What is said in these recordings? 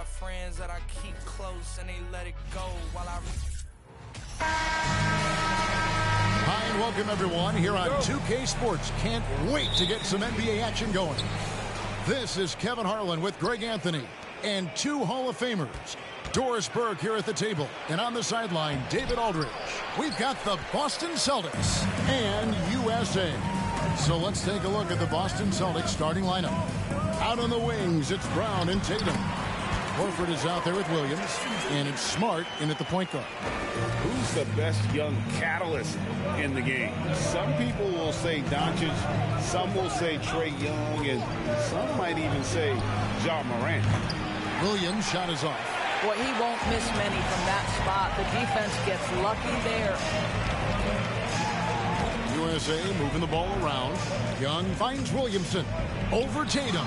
got friends that I keep close and they let it go while I... Hi and welcome everyone here on 2K Sports. Can't wait to get some NBA action going. This is Kevin Harlan with Greg Anthony and two Hall of Famers. Doris Burke here at the table, and on the sideline, David Aldridge. We've got the Boston Celtics and USA. So let's take a look at the Boston Celtics starting lineup. Out on the wings, it's Brown and Tatum. Horford is out there with Williams, and it's Smart in at the point guard. Who's the best young catalyst in the game? Some people will say Doncic, some will say Trae Young, and some might even say Ja Morant. Williams' shot is off. Boy, he won't miss many from that spot. The defense gets lucky there. USA moving the ball around. Young finds Williamson over Tatum.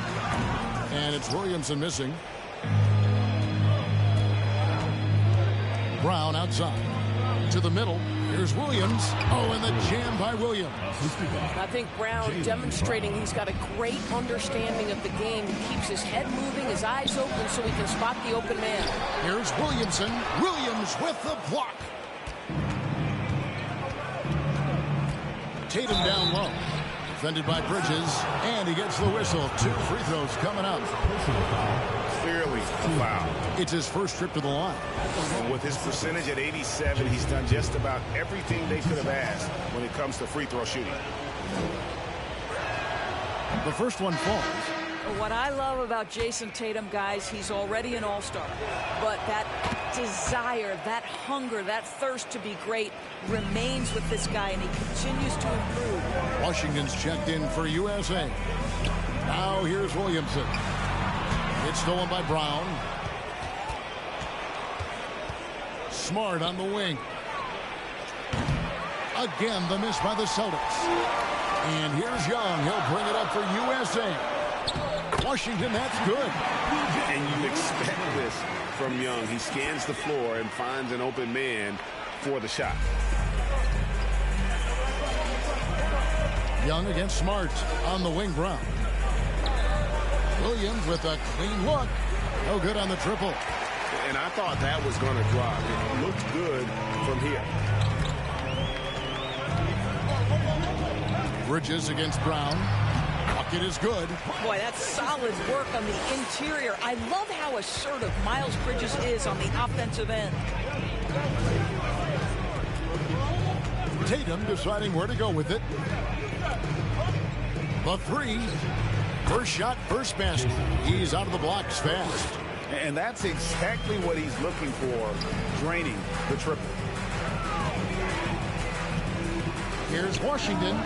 And it's Williamson missing. Brown outside. To the middle. Here's Williams. Oh, and the jam by Williams. I think Brown demonstrating he's got a great understanding of the game. He keeps his head moving, his eyes open so he can spot the open man. Here's Williamson. Williams with the block. Tatum down low. Defended by Bridges. And he gets the whistle. 2 free throws coming up. Clearly foul. It's his first trip to the line. With his percentage at 87, he's done just about everything they could have asked when it comes to free throw shooting. The first one falls. What I love about Jason Tatum, guys, he's already an all-star. But that desire, that hunger, that thirst to be great remains with this guy, and he continues to improve. Washington's checked in for USA. Now here's Williamson. It's stolen by Brown. Smart on the wing. Again, the miss by the Celtics. And here's Young. He'll bring it up for USA. Washington, that's good. And you expect this from Young. He scans the floor and finds an open man for the shot. Young against Smart on the wing. Brown. Williams with a clean look. No good on the triple. And I thought that was going to drop. It looked good from here. Bridges against Brown. Bucket is good. Boy, that's solid work on the interior. I love how assertive Miles Bridges is on the offensive end. Tatum deciding where to go with it. The three. First shot, first basket. He's out of the blocks fast. And that's exactly what he's looking for, draining the triple. Here's Washington.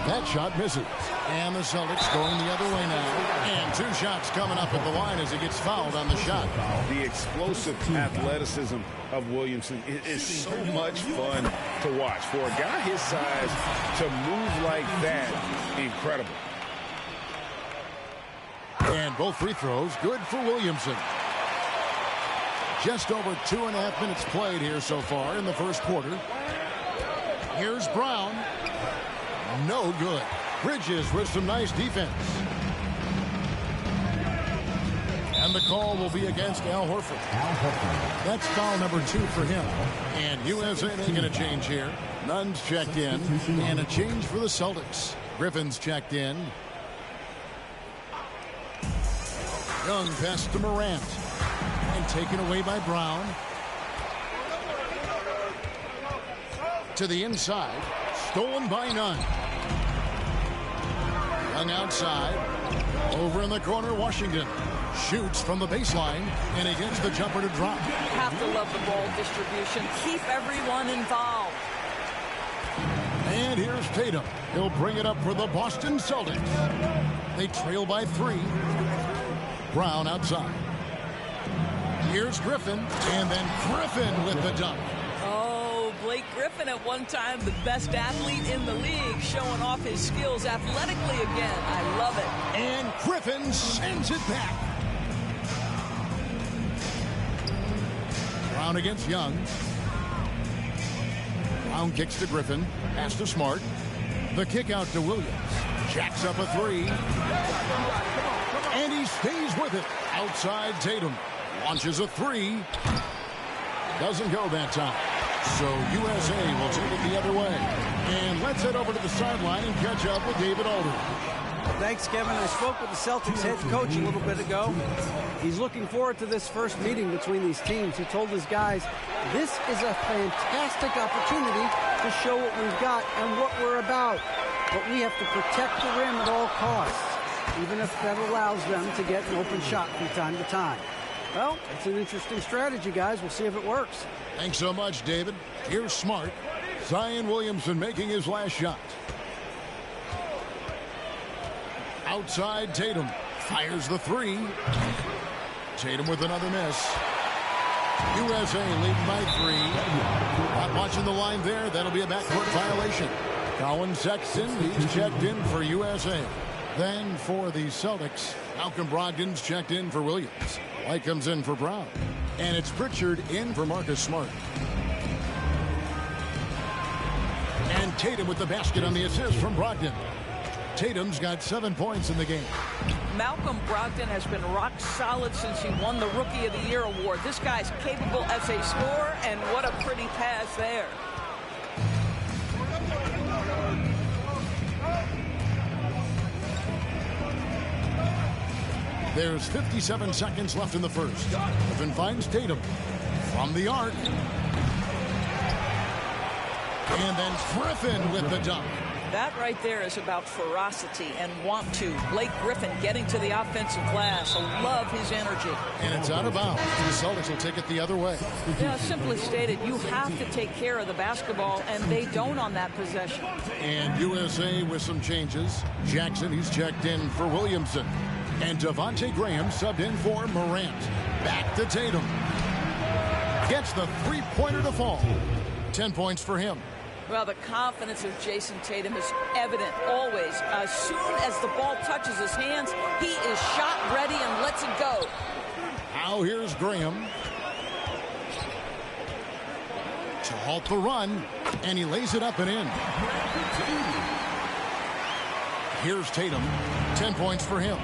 That shot misses. And the Celtics going the other way now. And 2 shots coming up at the line as he gets fouled on the shot. The explosive athleticism of Williamson is so much fun to watch. For a guy his size to move like that, incredible. And both free throws good for Williamson. Just over 2.5 minutes played here so far in the first quarter. Here's Brown. No good. Bridges with some nice defense. And the call will be against Al Horford. That's foul number 2 for him. And USA making a change here. Nunn's checked in. And a change for the Celtics. Griffin's checked in. Young pass to Morant. And taken away by Brown. To the inside. Stolen by Nunn. Young outside. Over in the corner, Washington. Shoots from the baseline. And he gets the jumper to drop. You have to love the ball distribution. Keep everyone involved. And here's Tatum. He'll bring it up for the Boston Celtics. They trail by 3. Brown outside. Here's Griffin. And then Griffin with the dunk. Oh, Blake Griffin at one time the best athlete in the league, showing off his skills athletically again. I love it. And Griffin sends it back. Brown against Young. Brown kicks to Griffin. Pass to Smart. The kick out to Williams. Jacks up a 3. And he stays with it. Outside Tatum. Launches a three. Doesn't go that time. So USA will take it the other way. And let's head over to the sideline and catch up with David Aldridge. Thanks, Kevin. I spoke with the Celtics head coach a little bit ago. He's looking forward to this first meeting between these teams. He told his guys, this is a fantastic opportunity to show what we've got and what we're about. But we have to protect the rim at all costs, even if that allows them to get an open shot from time to time. Well, it's an interesting strategy, guys. We'll see if it works. Thanks so much, David. Here's Smart. Zion Williamson making his last shot. Outside, Tatum fires the three. Tatum with another miss. USA leading by 3. Not watching the line there. That'll be a backcourt violation. Colin Sexton, he's checked in for USA. Then for the Celtics, Malcolm Brogdon's checked in for Williams. White comes in for Brown. And it's Pritchard in for Marcus Smart. And Tatum with the basket on the assist from Brogdon. Tatum's got 7 points in the game. Malcolm Brogdon has been rock solid since he won the Rookie of the Year award. This guy's capable as a scorer, and what a pretty pass there. There's 57 seconds left in the first. Griffin finds Tatum from the arc. And then Griffin with the dunk. That right there is about ferocity and want to. Blake Griffin getting to the offensive glass. I love his energy. And it's out of bounds. The Celtics will take it the other way. Yeah, simply stated, you have to take care of the basketball, and they don't on that possession. And USA with some changes. Jackson, he's checked in for Williamson. And Devontae Graham subbed in for Morant. Back to Tatum. Gets the three-pointer to fall. 10 points for him. Well, the confidence of Jason Tatum is evident always. As soon as the ball touches his hands, he is shot ready and lets it go. Now here's Graham to halt the run, and he lays it up and in. Here's Tatum. 10 points for him.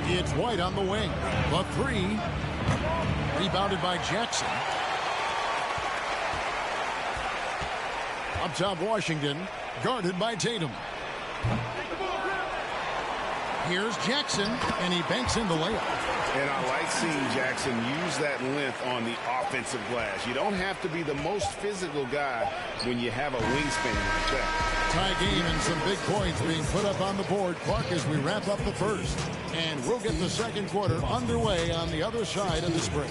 It's White on the wing. The three. Rebounded by Jackson. Up top, Washington, guarded by Tatum. Here's Jackson, and he banks in the layup. And I like seeing Jackson use that length on the offensive glass. You don't have to be the most physical guy when you have a wingspan like that. Tie game and some big points being put up on the board, Clark, as we wrap up the first. And we'll get the second quarter underway on the other side of this break.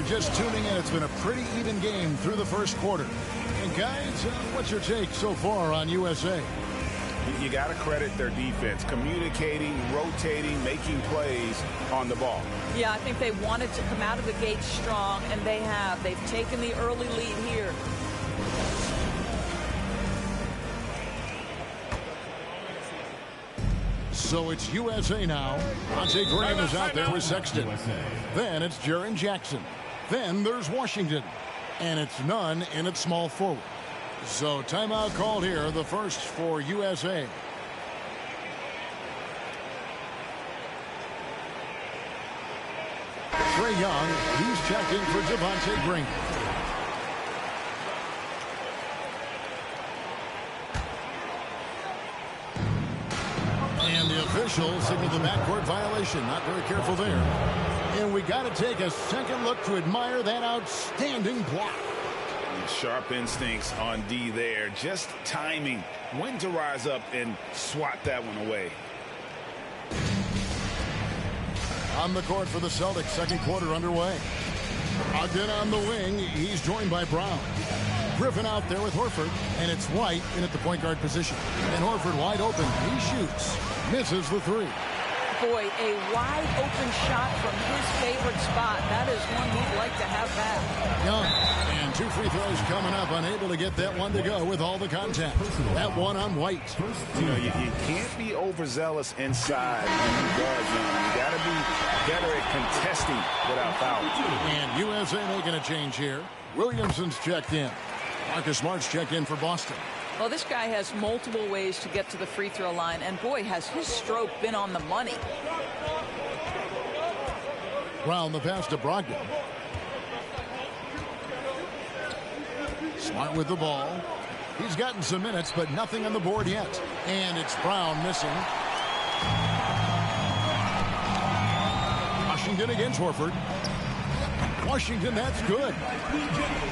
Just tuning in, it's been a pretty even game through the first quarter. And guys, what's your take so far on USA? You got to credit their defense, communicating, rotating, making plays on the ball. Yeah, I think they wanted to come out of the gate strong, and they have. They've taken the early lead here. So it's USA now. Devontae Graham is out there with Sexton. Then it's Jaren Jackson. Then there's Washington. And it's Nunn in at small forward. So timeout called here, the first for USA. Trae Young, he's checked in for Devontae Graham. And the official signaled the backcourt violation. Not very careful there. And we got to take a second look to admire that outstanding block. Sharp instincts on D there. Just timing when to rise up and swat that one away. On the court for the Celtics, second quarter underway. Ogden on the wing. He's joined by Brown. Griffin out there with Horford, and it's White in at the point guard position. And Horford wide open. He shoots. Misses the three. Boy, a wide open shot from his favorite spot. That is one he'd like to have back. Young, and 2 free throws coming up. Unable to get that one to go with all the contact. That one on White. You know, you can't be overzealous inside when you guard young. You got to be better at contesting without fouling. And USA making a change here. Williamson's checked in. Marcus Smart's checked in for Boston. Well, this guy has multiple ways to get to the free throw line, and boy, has his stroke been on the money. Brown the pass to Brogdon. Smart with the ball. He's gotten some minutes, but nothing on the board yet. And it's Brown missing. Washington against Horford. Washington, that's good.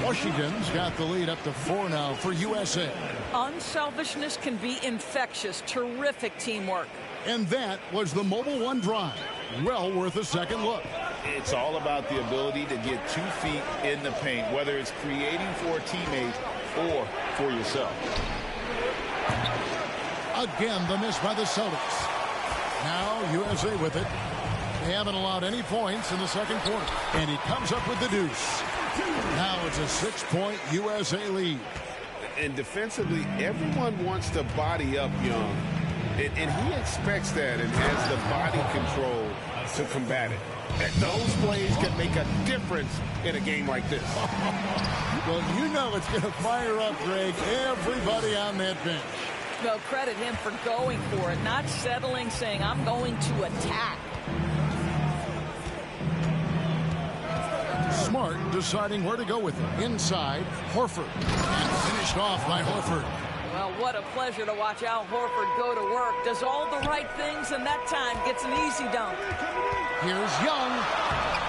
Washington's got the lead up to 4 now for USA. Unselfishness can be infectious. Terrific teamwork. And that was the Mobile One drive. Well worth a second look. It's all about the ability to get 2 feet in the paint, whether it's creating for a teammate or for yourself. Again, the miss by the Celtics. Now USA with it. They haven't allowed any points in the second quarter. And he comes up with the deuce. Now it's a 6-point USA lead. And defensively, everyone wants to body up Young. And he expects that and has the body control to combat it. And those plays can make a difference in a game like this. Well, you know it's going to fire up, Greg, everybody on that bench. Well, credit him for going for it, not settling, saying, I'm going to attack. Smart deciding where to go with it. Inside, Horford. And finished off by Horford. Well, what a pleasure to watch Al Horford go to work. Does all the right things, and that time gets an easy dunk. Here's Young.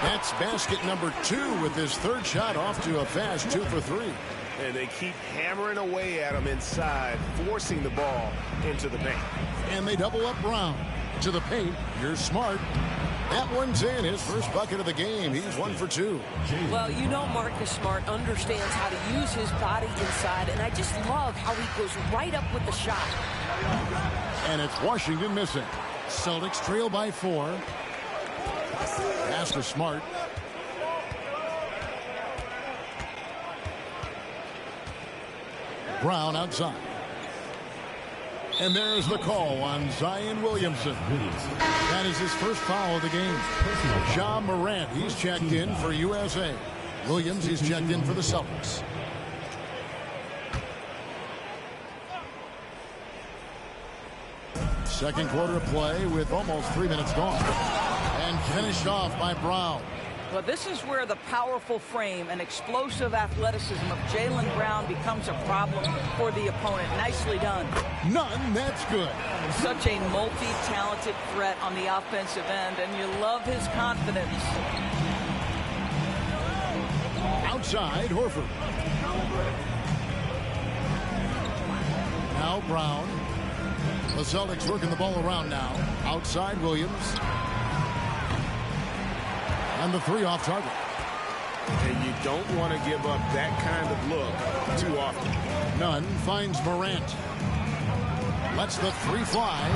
That's basket number 2 with his third shot off to a fast 2 for 3. And they keep hammering away at him inside, forcing the ball into the paint. And they double up Brown. To the paint, here's Smart. That one's in, his first bucket of the game. He's 1 for 2. Well, you know Marcus Smart understands how to use his body inside, and I just love how he goes right up with the shot. And it's Washington missing. Celtics trail by 4. Pass to Smart. Brown outside. And there's the call on Zion Williamson. That is his first foul of the game. Ja Morant, he's checked in for USA. Williams, he's checked in for the Celtics. Second quarter of play with almost 3 minutes gone. And finished off by Brown. Well, this is where the powerful frame and explosive athleticism of Jaylen Brown becomes a problem for the opponent. Nicely done. None, that's good. Such a multi-talented threat on the offensive end, and you love his confidence. Outside, Horford. Now Brown. The Celtics working the ball around now. Outside, Williams. And the 3 off target. And you don't want to give up that kind of look too often. Nunn finds Morant. Lets the 3 fly.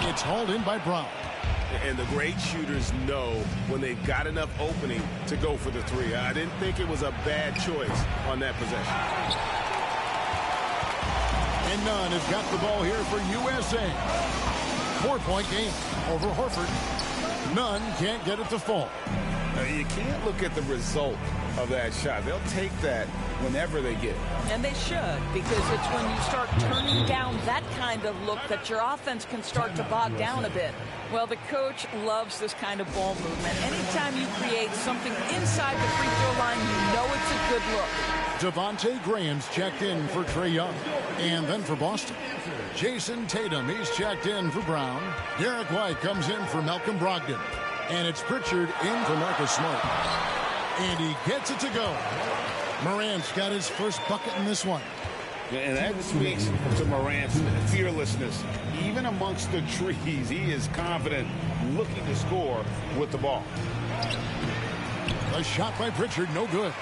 It's hauled in by Brown. And the great shooters know when they've got enough opening to go for the 3. I didn't think it was a bad choice on that possession. And Nunn has got the ball here for USA. 4-point game over Horford. Nunn can't get it to fall. You can't look at the result of that shot. They'll take that whenever they get it. And they should, because it's when you start turning down that kind of look that your offense can start to bog down a bit. Well, the coach loves this kind of ball movement. Anytime you create something inside the free throw line, you know it's a good look. Devontae Graham's checked in for Trae Young. And then for Boston, Jason Tatum, he's checked in for Brown. Derek White comes in for Malcolm Brogdon. And it's Pritchard in for Marcus Smart. And he gets it to go. Morant's got his first bucket in this one. And that speaks to Morant's fearlessness. Even amongst the trees, he is confident, looking to score with the ball. A shot by Pritchard, no good.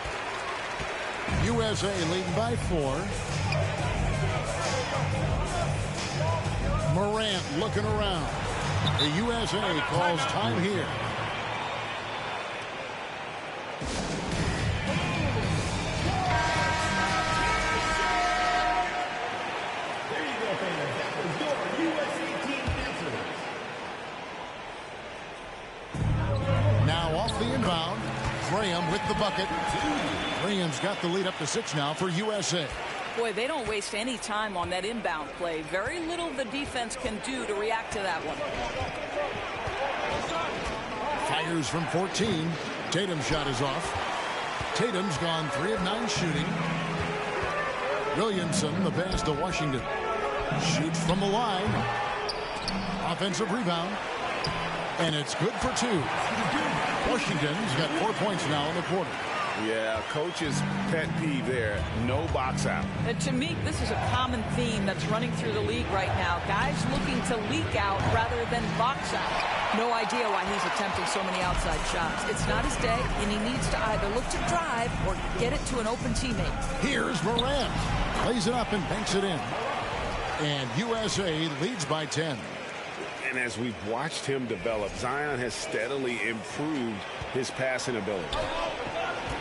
USA leading by 4. Morant looking around. The USA calls time here. Graham with the bucket. Graham's got the lead up to 6 now for USA. Boy, they don't waste any time on that inbound play. Very little the defense can do to react to that one. Fires from 14. Tatum's shot is off. Tatum's gone 3 of 9 shooting. Williamson, the pass to Washington. Shoots from the line. Offensive rebound. And it's good for 2. Washington's got 4 points now in the quarter. Yeah, coach's pet peeve there. No box out. And to me, this is a common theme that's running through the league right now. Guys looking to leak out rather than box out. No idea why he's attempting so many outside shots. It's not his day, and he needs to either look to drive or get it to an open teammate. Here's Morant. Plays it up and banks it in. And USA leads by 10. And as we've watched him develop, Zion has steadily improved his passing ability.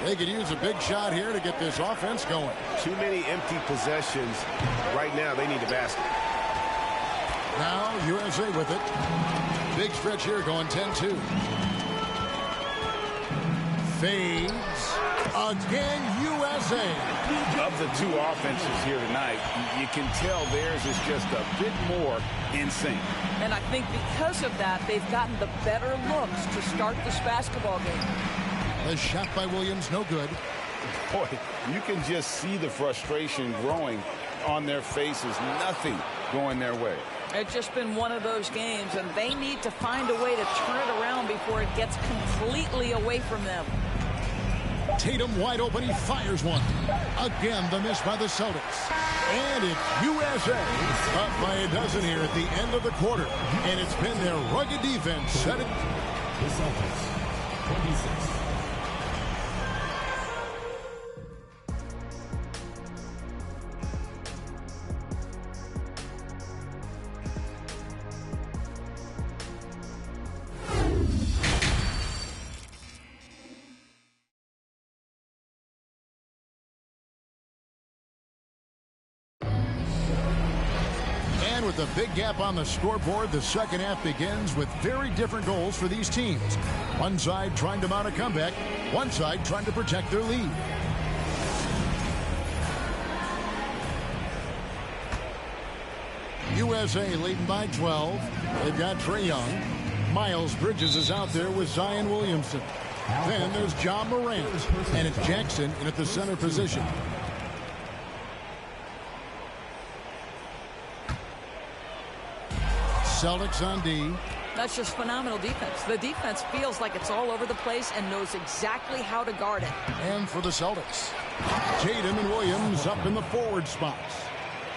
They could use a big shot here to get this offense going. Too many empty possessions. Right now, they need the basket. Now USA with it. Big stretch here going 10-2. Fades. Again, USA. Of the 2 offenses here tonight, you can tell theirs is just a bit more in sync. And I think because of that, they've gotten the better looks to start this basketball game. The shot by Williams, no good. Boy, you can just see the frustration growing on their faces. Nothing going their way. It's just been one of those games, and they need to find a way to turn it around before it gets completely away from them. Tatum wide open. He fires one. Again, the miss by the Celtics. And it's USA up by a dozen here at the end of the quarter. And it's been their rugged defense set it. The Celtics, 26. With a big gap on the scoreboard, the second half begins with very different goals for these teams. One side trying to mount a comeback, one side trying to protect their lead. USA leading by 12. They've got Trae Young. Miles Bridges is out there with Zion Williamson. Then there's Ja Morant, and it's Jackson in at the center position. Celtics on D. That's just phenomenal defense. The defense feels like it's all over the place and knows exactly how to guard it. And for the Celtics, Tatum and Williams up in the forward spots.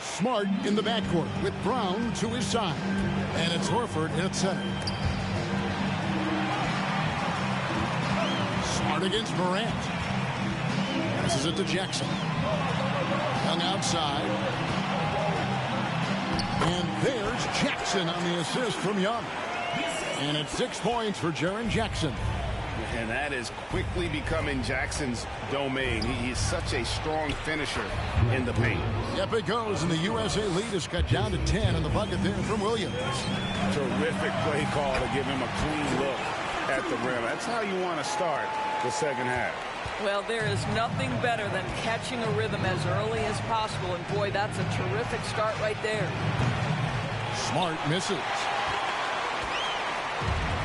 Smart in the backcourt with Brown to his side. And it's Horford in at center. Smart against Morant. Passes it to Jackson. Young outside. And there's Jackson on the assist from Young. And it's 6 points for Jaren Jackson. And that is quickly becoming Jackson's domain. He is such a strong finisher in the paint. Yep, it goes, and the USA lead is cut down to 10 in the bucket there from Williams. Terrific play call to give him a clean look at the rim. That's how you want to start the second half. Well, there is nothing better than catching a rhythm as early as possible. And, boy, that's a terrific start right there. Smart misses.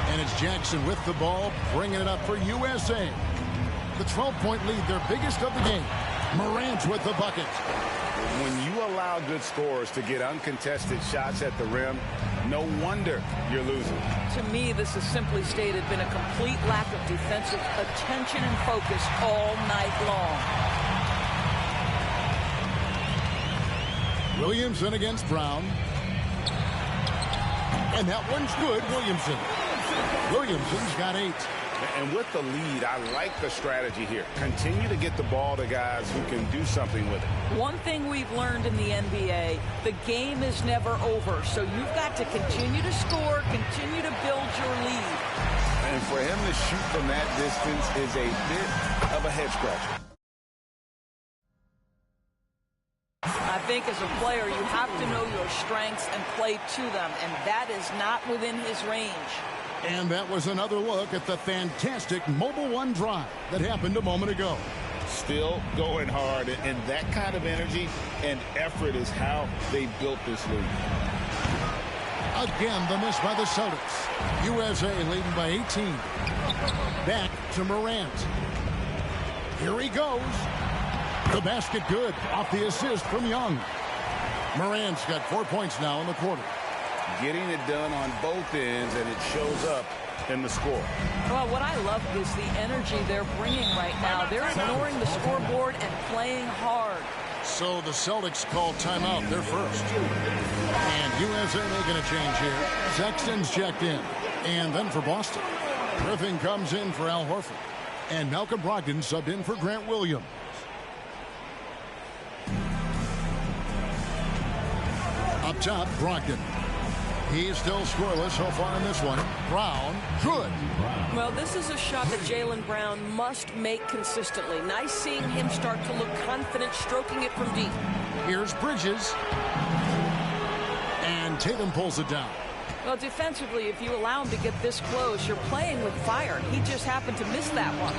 And it's Jackson with the ball, bringing it up for USA. The 12-point lead, their biggest of the game. Morant with the bucket. When you allow good scorers to get uncontested shots at the rim, no wonder you're losing. To me, this has simply stated been a complete lack of defensive attention and focus all night long. Williamson against Brown. And that one's good, Williamson. Williamson's got 8. And with the lead, I like the strategy here. Continue to get the ball to guys who can do something with it. One thing we've learned in the NBA, the game is never over. So you've got to continue to score, continue to build your lead. And for him to shoot from that distance is a bit of a head scratcher. I think as a player, you have to know your strengths and play to them, and that is not within his range. And that was another look at the fantastic Mobile One drive that happened a moment ago. Still going hard, and that kind of energy and effort is how they built this lead. Again, the miss by the Celtics. USA leading by 18. Back to Morant. Here he goes. The basket good off the assist from Young. Morant's got 4 points now in the quarter. Getting it done on both ends, and it shows up in the score. Well, what I love is the energy they're bringing right now. They're ignoring the scoreboard and playing hard. So the Celtics call timeout. They're first. And USA making a change here. Sexton's checked in. And then for Boston, Griffin comes in for Al Horford. And Malcolm Brogdon subbed in for Grant Williams. Up top, Brogdon. He's still scoreless so far in this one. Brown, good. Well, this is a shot that Jaylen Brown must make consistently. Nice seeing him start to look confident, stroking it from deep. Here's Bridges. And Tatum pulls it down. Well, defensively, if you allow him to get this close, you're playing with fire. He just happened to miss that one.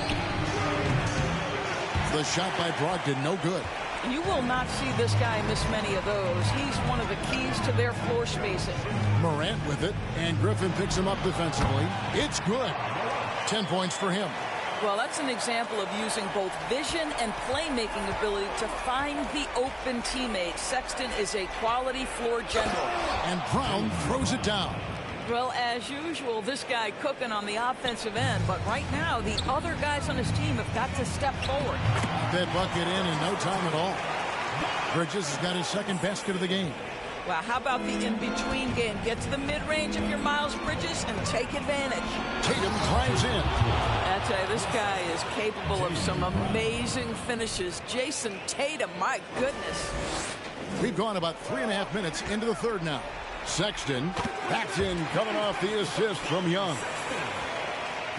The shot by Brogdon, no good. You will not see this guy miss many of those. He's one of the keys to their floor spacing. Morant with it, and Griffin picks him up defensively. It's good. 10 points for him. Well, that's an example of using both vision and playmaking ability to find the open teammate. Sexton is a quality floor general. And Brown throws it down. Well, as usual, this guy cooking on the offensive end. But right now, the other guys on his team have got to step forward. That bucket in no time at all. Bridges has got his second basket of the game. Well, how about the in-between game? Get to the mid-range of your Miles Bridges and take advantage. Tatum drives in. I tell you, this guy is capable of some amazing finishes. Jason Tatum, my goodness. We've gone about 3.5 minutes into the third now. Sexton backs in, coming off the assist from Young.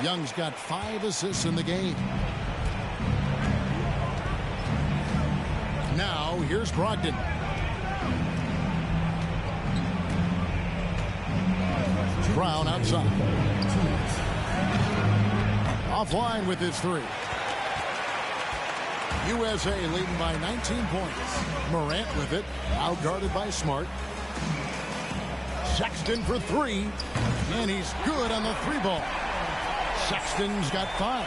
Young's got 5 assists in the game. Now, here's Brogdon. Brown outside. Offline with his 3. USA leading by 19 points. Morant with it, outguarded by Smart. Sexton for 3, and he's good on the 3-ball. Sexton's got 5.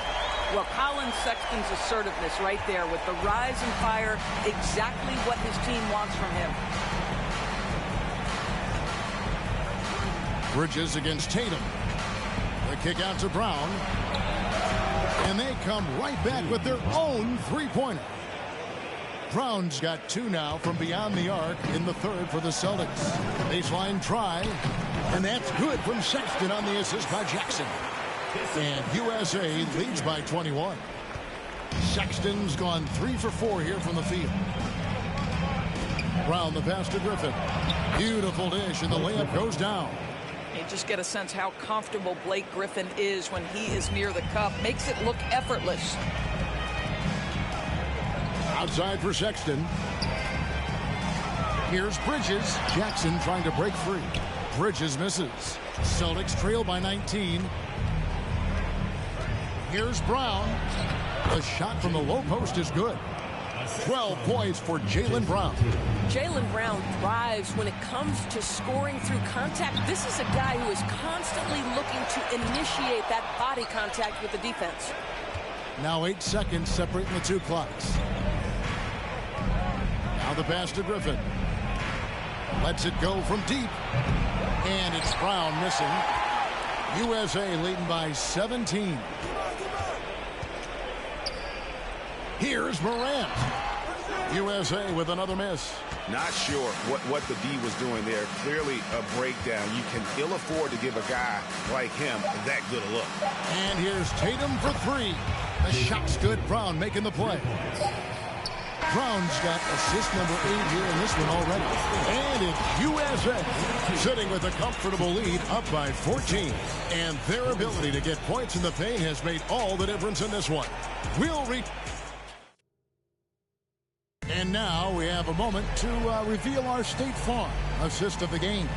Well, Colin Sexton's assertiveness right there with the rise and fire, exactly what his team wants from him. Bridges against Tatum. The kick out to Brown. And they come right back with their own 3-pointer. Brown's got 2 now from beyond the arc in the third for the Celtics. Baseline try. And that's good from Sexton on the assist by Jackson. And USA leads by 21. Sexton's gone 3 for 4 here from the field. Brown the pass to Griffin. Beautiful dish, and the layup goes down. You just get a sense how comfortable Blake Griffin is when he is near the cup. Makes it look effortless. Outside for Sexton. Here's Bridges. Jackson trying to break free. Bridges misses. Celtics trail by 19. Here's Brown. The shot from the low post is good. 12 points for Jaylen Brown. Jaylen Brown thrives when it comes to scoring through contact. This is a guy who is constantly looking to initiate that body contact with the defense. Now 8 seconds separating the 2 clocks. Now the pass to Griffin. Lets it go from deep. And it's Brown missing. USA leading by 17. Here's Morant. USA with another miss. Not sure what the D was doing there. Clearly a breakdown. You can ill afford to give a guy like him that good a look. And here's Tatum for 3. The shot's good. Brown making the play. Brown's got assist number 8 here in this one already. And it's USA sitting with a comfortable lead, up by 14. And their ability to get points in the paint has made all the difference in this one. We'll reach. And now we have a moment to reveal our State Farm assist of the game.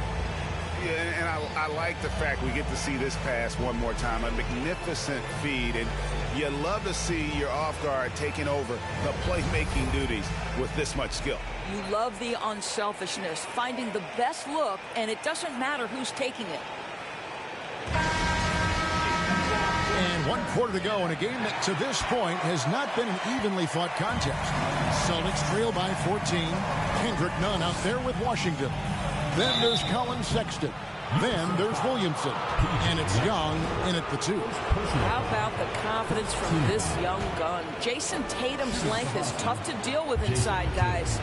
Yeah, and I like the fact we get to see this pass one more time. A magnificent feed, and you love to see your off guard taking over the playmaking duties with this much skill. You love the unselfishness, finding the best look, and it doesn't matter who's taking it. And 1 quarter to go in a game that to this point has not been an evenly fought contest. Celtics trail by 14. Kendrick Nunn out there with Washington. Then there's Colin Sexton. Then there's Williamson. And it's Young in at the 2. How about the confidence from this young gun? Jason Tatum's length is tough to deal with inside, guys.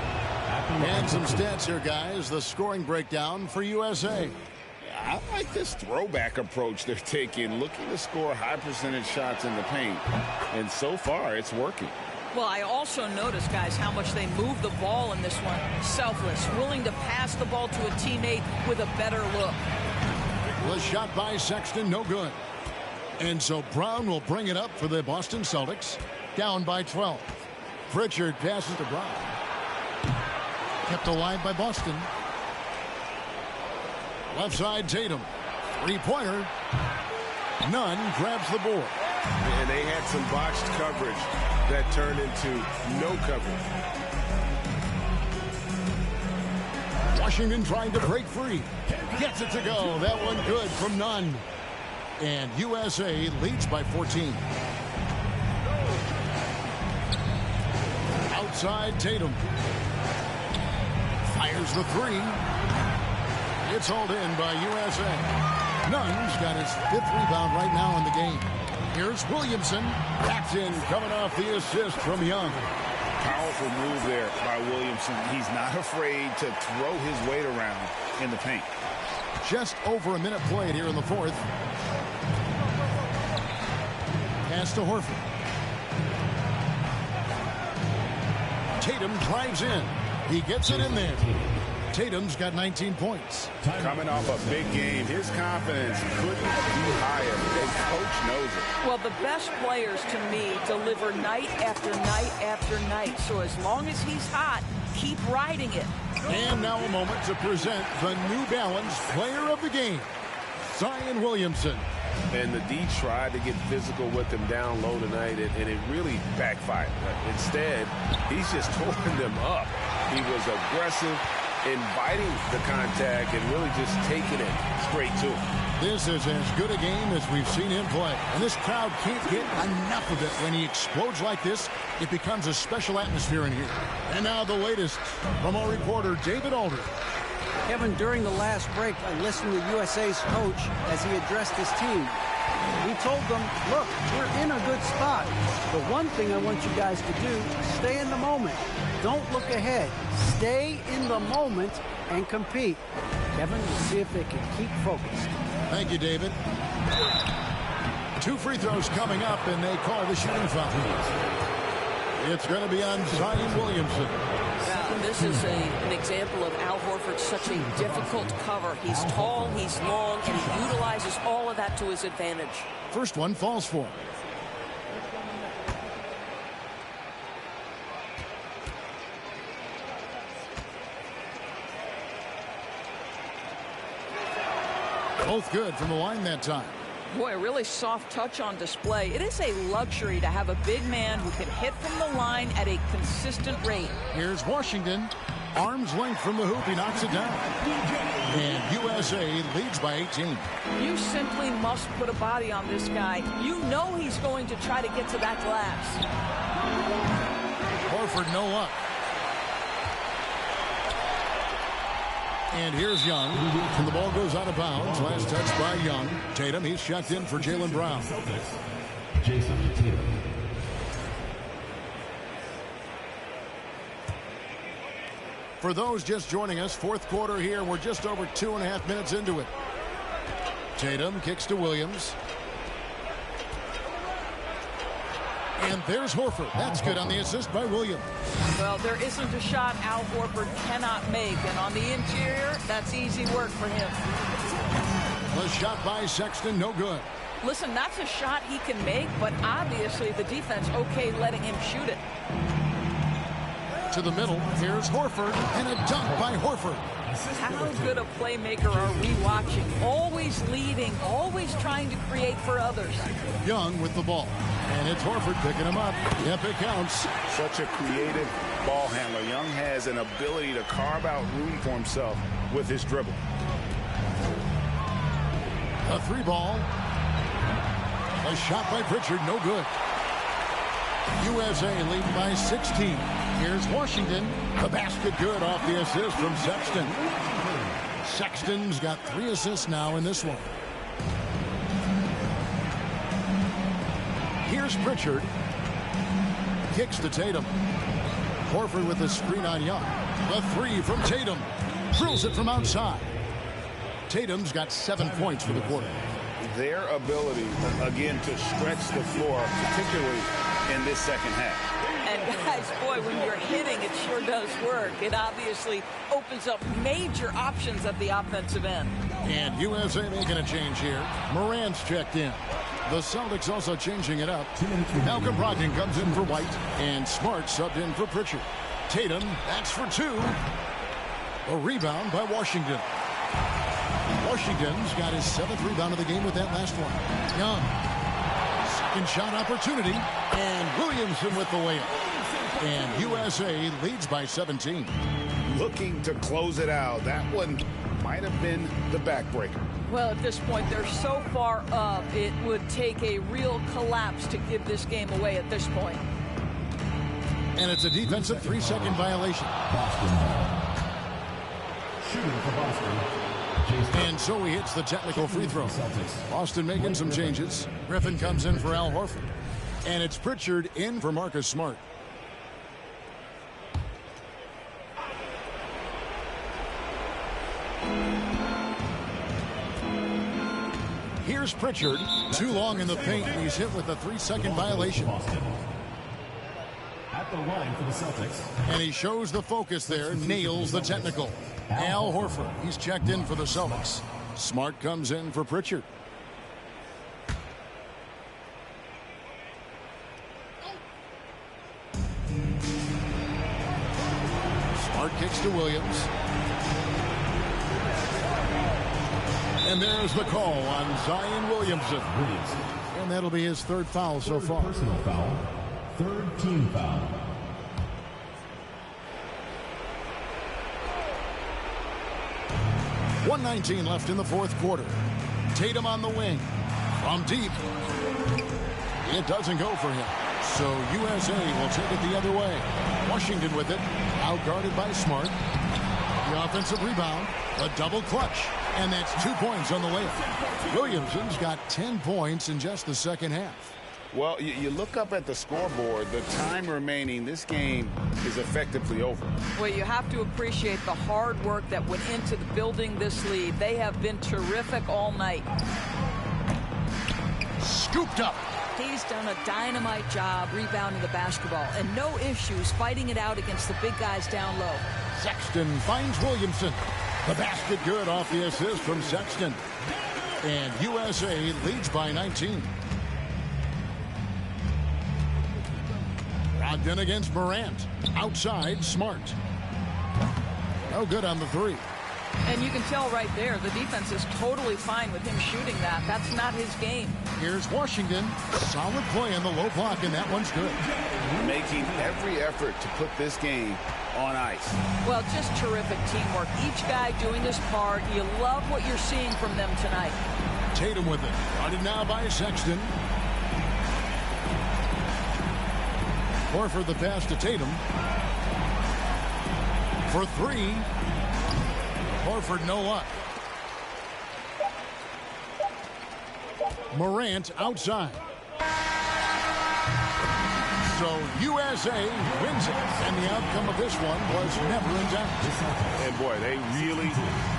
And some stats here, guys. The scoring breakdown for USA. I like this throwback approach they're taking, looking to score high percentage shots in the paint. And so far, it's working. Well, I also noticed, guys, how much they move the ball in this one. Selfless, willing to pass the ball to a teammate with a better look. Was shot by Sexton, no good. And so Brown will bring it up for the Boston Celtics. Down by 12. Pritchard passes to Brown. Kept alive by Boston. Left side, Tatum. Three-pointer. Nunn grabs the board. And they had some botched coverage that turned into no coverage. Washington trying to break free. Gets it to go. That one good from Nunn. And USA leads by 14. Outside, Tatum. Fires the 3. It's hauled in by USA. Nunn's got his 5th rebound right now in the game. Here's Williamson. Backs in, coming off the assist from Young. Powerful move there by Williamson. He's not afraid to throw his weight around in the paint. Just over a minute played here in the 4th. Pass to Horford. Tatum drives in. He gets it in there. Tatum's got 19 points. Coming off a big game, his confidence couldn't be higher. The coach knows it. Well, the best players, to me, deliver night after night after night. So as long as he's hot, keep riding it. And now a moment to present the New Balance Player of the Game, Zion Williamson. And the D tried to get physical with him down low tonight, and it really backfired. Instead, he's just tore them up. He was aggressive, inviting the contact, and really just taking it straight to him. This is as good a game as we've seen him play. And this crowd can't get enough of it. When he explodes like this, it becomes a special atmosphere in here. And now the latest from our reporter, David Aldridge. Kevin, during the last break, I listened to USA's coach as he addressed his team. He told them, look, we're in a good spot. The one thing I want you guys to do, stay in the moment. Don't look ahead. Stay in the moment and compete. Kevin, we'll see if they can keep focused. Thank you, David. 2 free throws coming up, and they call the shooting foul. It's going to be on Zion Williamson. Now, this is an example of Al Horford, such a difficult cover. He's tall, he's long, and he utilizes all of that to his advantage. First one falls for him. Both good from the line that time. Boy, a really soft touch on display. It is a luxury to have a big man who can hit from the line at a consistent rate. Here's Washington. Arm's length from the hoop. He knocks it down. And USA leads by 18. You simply must put a body on this guy. You know he's going to try to get to that glass. Horford, no luck. And here's Young. And the ball goes out of bounds. Last touch by Young. Tatum, he's checked in for Jaylen Brown. Jason Tatum. For those just joining us, 4th quarter here. We're just over 2.5 minutes into it. Tatum kicks to Williams. And there's Horford. That's good on the assist by Williams. Well, there isn't a shot Al Horford cannot make. And on the interior, that's easy work for him. The shot by Sexton, no good. Listen, that's a shot he can make, but obviously the defense okay letting him shoot it. to the middle. Here's Horford, and a dunk by Horford. How good a playmaker are we watching? Always leading, always trying to create for others. Young with the ball. And it's Horford picking him up. Yep, it counts. Such a creative ball handler. Young has an ability to carve out room for himself with his dribble. A 3-ball. A shot by Pritchard, no good. USA lead by 16. Here's Washington. The basket good off the assist from Sexton. Sexton's got 3 assists now in this one. Here's Pritchard. Kicks to Tatum. Horford with the screen on Young. The 3 from Tatum. Drills it from outside. Tatum's got 7 points for the quarter. Their ability, again, to stretch the floor, particularly in this second half. And guys, boy, when you're hitting, it sure does work. It obviously opens up major options at the offensive end. And USA making a change here. Morant's checked in. The Celtics also changing it up. Malcolm Brogdon comes in for White, and Smart subbed in for Pritchard. Tatum, that's for 2. A rebound by Washington. Washington's got his 7th rebound of the game with that last one. Young. Second shot opportunity. And Williamson with the layup. And USA leads by 17. Looking to close it out. That one might have been the backbreaker. Well, at this point, they're so far up, it would take a real collapse to give this game away at this point. And it's a defensive 3-second violation. Boston. Shooting for Boston. And so he hits the technical free throw. Boston making some changes. Griffin comes in for Al Horford. And it's Pritchard in for Marcus Smart. Here's Pritchard. Too long in the paint, and he's hit with a 3-second violation. At the line for the Celtics. And he shows the focus there, nails the technical. Al Horford, he's checked in for the Celtics. Smart comes in for Pritchard. Smart kicks to Williams. And there's the call on Zion Williamson. And that'll be his 3rd foul so far. Personal foul. 3rd team foul. .119 left in the 4th quarter. Tatum on the wing. From deep. It doesn't go for him. So USA will take it the other way. Washington with it. Outguarded by Smart. The offensive rebound. A double clutch. And that's 2 points on the layup. Williamson's got 10 points in just the second half. Well, you look up at the scoreboard, the time remaining, this game is effectively over. Well, you have to appreciate the hard work that went into building this lead. They have been terrific all night. Scooped up. He's done a dynamite job rebounding the basketball, and no issues fighting it out against the big guys down low. Sexton finds Williamson. The basket good off the assist from Sexton. And USA leads by 19. Brogdon against Morant. Outside, Smart. No good on the 3. And you can tell right there, the defense is totally fine with him shooting that. That's not his game. Here's Washington. Solid play on the low block, and that one's good. Making every effort to put this game on ice. Well, just terrific teamwork. Each guy doing his part. You love what you're seeing from them tonight. Tatum with it. Guarded now by Sexton. Horford the pass to Tatum. For 3. Horford no luck. Morant outside. So USA wins it, and the outcome of this one was never in doubt. And boy, they really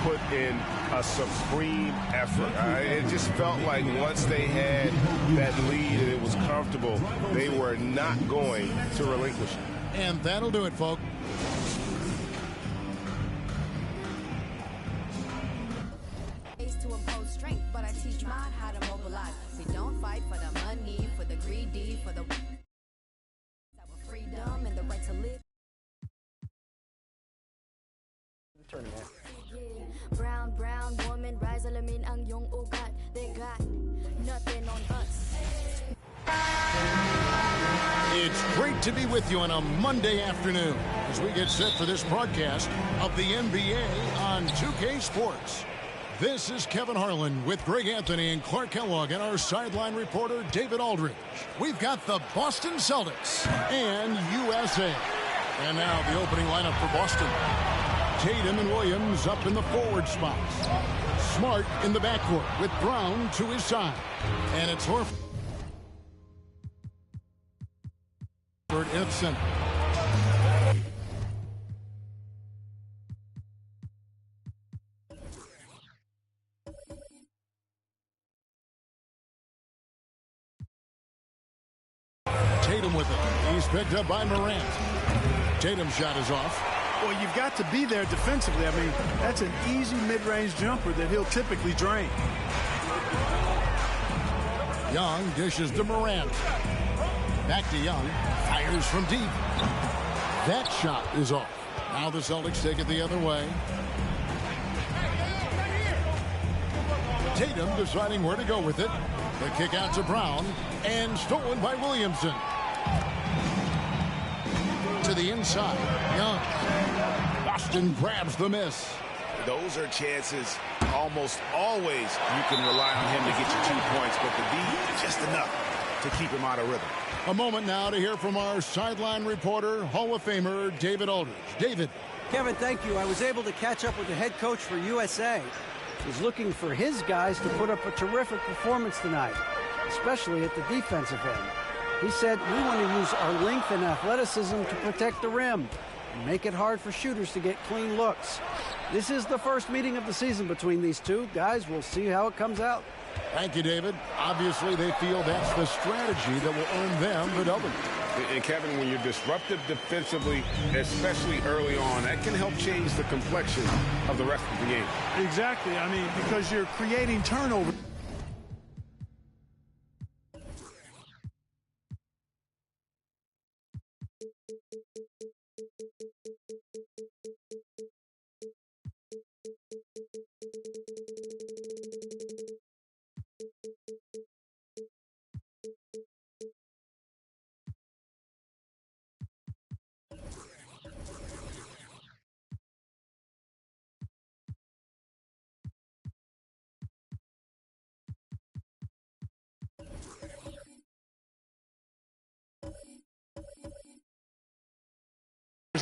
put in a supreme effort. It just felt like once they had that lead and it was comfortable, they were not going to relinquish it. And that'll do it, folks. To impose strength, but I teach mine how to mobilize. We don't fight for the money, for the greedy, for the freedom and the right to live. Brown woman, rise alamin ang iyong ugat. They got nothing on us. It's great to be with you on a Monday afternoon as we get set for this broadcast of the NBA on 2K Sports. This is Kevin Harlan with Greg Anthony and Clark Kellogg and our sideline reporter David Aldridge. We've got the Boston Celtics and USA. And now the opening lineup for Boston. Tatum and Williams up in the forward spots. Smart in the backcourt with Brown to his side. And it's Horford in center. Tatum with it. He's picked up by Morant. Tatum's shot is off. Well, you've got to be there defensively. I mean, that's an easy mid-range jumper that he'll typically drain. Young dishes to Morant. Back to Young. Fires from deep. That shot is off. Now the Celtics take it the other way. Tatum deciding where to go with it. The kick out to Brown. And stolen by Williamson. To the inside. Young. Boston grabs the miss. Those are chances almost always you can rely on him to get you 2 points, but the D, just enough to keep him out of rhythm. A moment now to hear from our sideline reporter, Hall of Famer David Aldridge. David. Kevin, thank you. I was able to catch up with the head coach for USA. He's looking for his guys to put up a terrific performance tonight, especially at the defensive end. He said, we want to use our length and athleticism to protect the rim and make it hard for shooters to get clean looks. This is the first meeting of the season between these two guys. We'll see how it comes out. Thank you, David. Obviously, they feel that's the strategy that will earn them the W. And Kevin, when you're disruptive defensively, especially early on, that can help change the complexion of the rest of the game. Exactly. I mean, because you're creating turnover.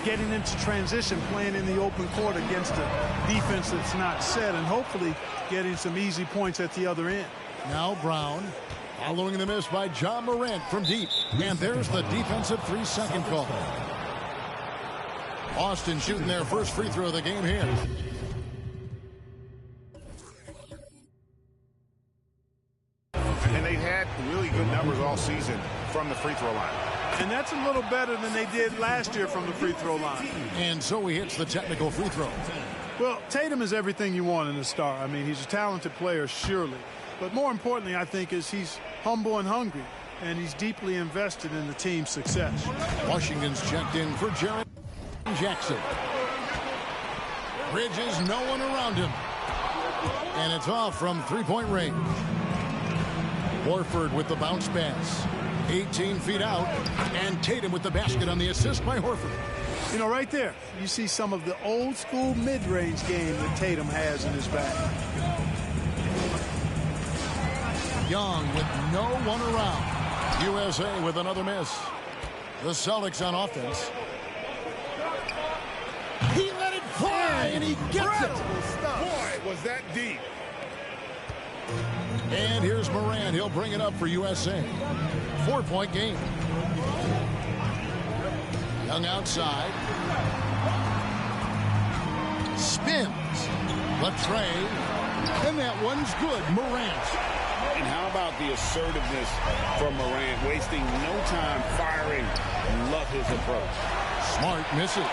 Getting into transition, playing in the open court against a defense that's not set, and hopefully getting some easy points at the other end. Now Brown, following the miss by John Morant from deep. And there's the defensive 3-second call. Boston shooting their first free throw of the game here. And they've had really good numbers all season from the free throw line. And that's a little better than they did last year from the free throw line. And so he hits the technical free throw. Well, Tatum is everything you want in a star. I mean, he's a talented player, surely. But more importantly, I think, is he's humble and hungry, and he's deeply invested in the team's success. Washington's checked in for Jaren Jackson. Bridges, no one around him. And it's off from three-point range. Horford with the bounce pass. 18 feet out, and Tatum with the basket on the assist by Horford. You know, right there, you see some of the old-school mid-range game that Tatum has in his bag. Young with no one around. USA with another miss. The Celtics on offense. He let it fly, and he gets it. Boy, was that deep. And here's Morant. He'll bring it up for USA. 4-point game. Young outside. Spins. Latrey. And that one's good. Morant. And how about the assertiveness from Morant? Wasting no time firing. Love his approach. Smart misses.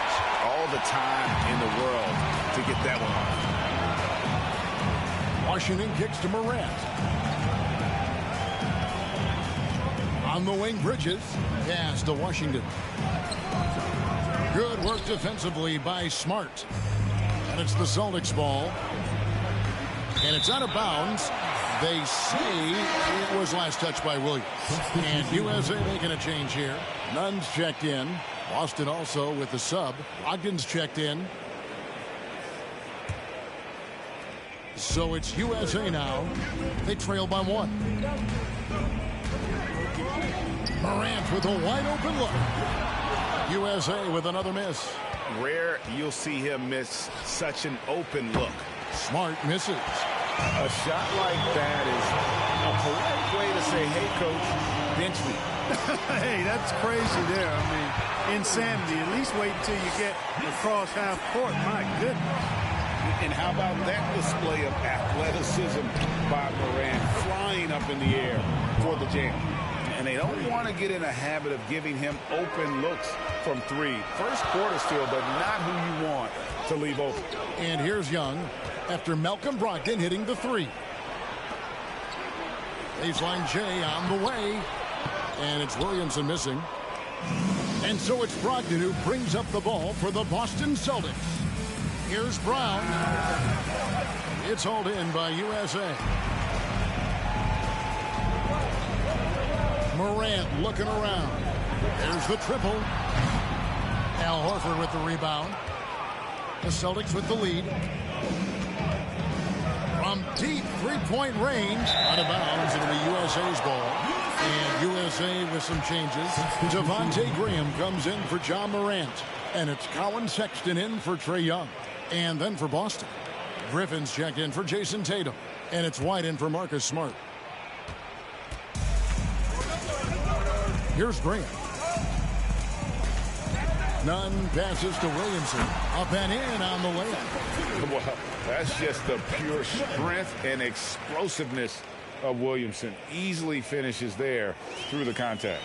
All the time in the world to get that one off. Washington kicks to Morant. On the wing, Bridges. Pass to Washington. Good work defensively by Smart. And And it's the Celtics ball. And it's out of bounds. They say it was last touched by Williams. And USA making a change here. Nunn's checked in. Boston also with the sub. Ogden's checked in. So it's USA now. They trail by 1. Morant with a wide open look. USA with another miss. Rare you'll see him miss such an open look. Smart misses. A shot like that is a polite way to say, hey, coach, bench me. Hey, that's crazy there. I mean, insanity. At least wait until you get across half court. My goodness. And how about that display of athleticism by Morant, flying up in the air for the jam. And they don't want to get in a habit of giving him open looks from 3. First quarter still, but not who you want to leave open. And here's Young after Malcolm Brogdon hitting the 3. Baseline J on the way. And it's Williamson missing. And so it's Brogdon who brings up the ball for the Boston Celtics. Here's Brown. It's hauled in by USA. Morant looking around. There's the triple. Al Horford with the rebound. The Celtics with the lead. From deep three-point range. Out of bounds. It'll be USA's ball. And USA with some changes. Devontae Graham comes in for John Morant. And it's Colin Sexton in for Trae Young. And then for Boston, Griffin's checked in for Jason Tatum. And it's White in for Marcus Smart. Here's Graham. Nunn passes to Williamson. Up and in on the layup. Well, that's just the pure strength and explosiveness of Williamson. Easily finishes there through the contact.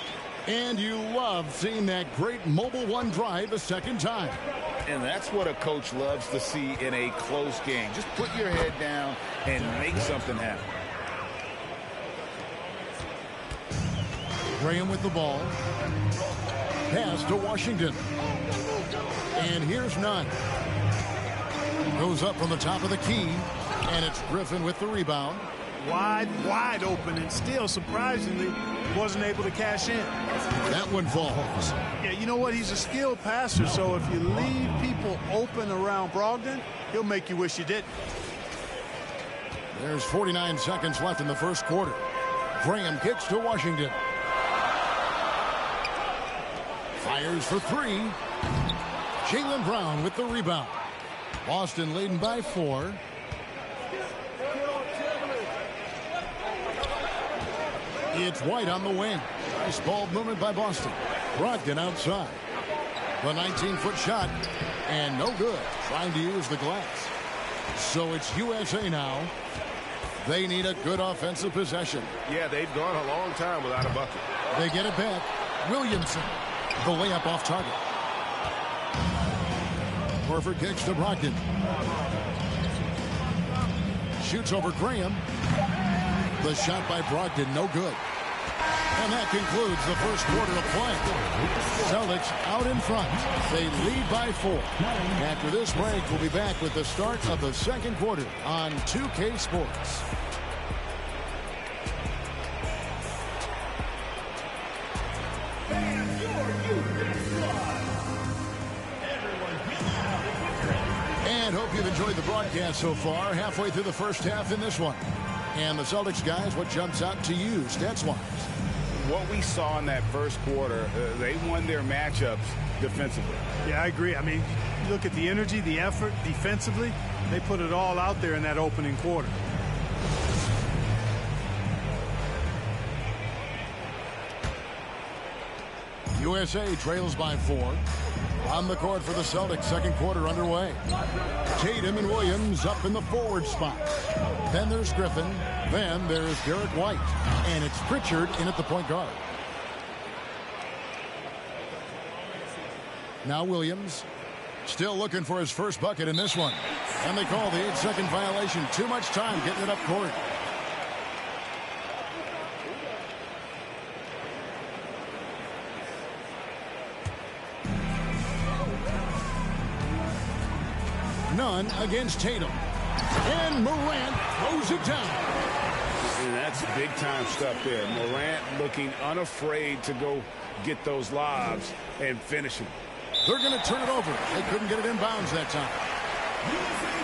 And you love seeing that great mobile one drive a second time. And that's what a coach loves to see in a close game. Just put your head down and make something happen. Graham with the ball. Pass to Washington. And here's Nunn. Goes up from the top of the key. And it's Griffin with the rebound. Wide open, and still, surprisingly, wasn't able to cash in. That one falls. Yeah, you know what? He's a skilled passer, so if you leave people open around Brogdon, he'll make you wish you didn't. There's 49 seconds left in the first quarter. Graham kicks to Washington. Fires for 3. Jaylen Brown with the rebound. Boston leading by 4. It's White on the wing. Nice ball movement by Boston. Brogdon outside. The 19-foot shot. And no good. Trying to use the glass. So it's USA now. They need a good offensive possession. Yeah, they've gone a long time without a bucket. They get it back. Williamson. The layup off target. Horford kicks to Brogdon. Shoots over Graham. The shot by Brogdon, no good. And that concludes the first quarter of play. Celtics out in front. They lead by 4. After this break, we'll be back with the start of the second quarter on 2K Sports. And hope you've enjoyed the broadcast so far. Halfway through the first half in this one. And the Celtics guys, what jumps out to you stats-wise? What we saw in that first quarter, they won their matchups defensively. Yeah, I agree. I mean, you look at the energy, the effort defensively, they put it all out there in that opening quarter. USA trails by 4. On the court for the Celtics, second quarter underway. Tatum and Williams up in the forward spots. Then there's Griffin. Then there's Derek White. And it's Pritchard in at the point guard. Now Williams. Still looking for his first bucket in this one. And they call the 8-second violation. Too much time getting it up court. None against Tatum. And Morant throws it down. And that's big-time stuff there. Morant looking unafraid to go get those lobs and finish them. They're going to turn it over. They couldn't get it in bounds that time.